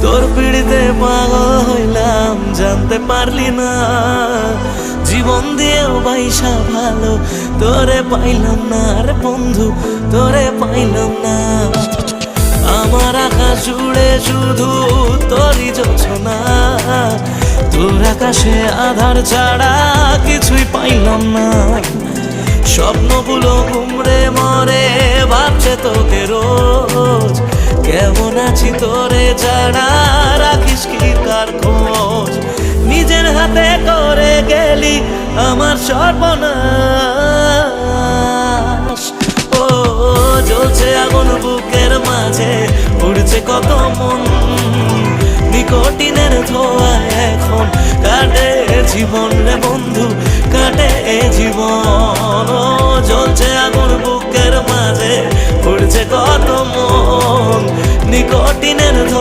তোর পিড়িতে পাগল হইলাম, জানতে পারলি না জীবন দিয়েও বাইসা ভালো তোরে পাইলাম না রে বন্ধু, তোরে পাইলাম না। আমার আকাশ জুড়ে শুধু তোরই যোছনা, তোর আকাশে আধার ছাড়া কিছুই পাইলাম না। স্বপ্নগুলো ঘুমরে মরে ভাবছে তোকে রোজ, কেমন আছি তোরে ছাড়া রাখিস কি তার খোঁজ। নিজের হাতে করে গেলি আমার সর্বনাশ। ও জ্বলছে আগুন বুকের মাঝে, উড়ছে কত মন, নিকোটিনের ধোঁয়া এখন কাটে জীবন রে বন্ধু, কাটে জীবন। ও জ্বলছে আগুন বুকের মাঝে, উড়ছে কত মন, নিকোটিনের ধোঁয়া।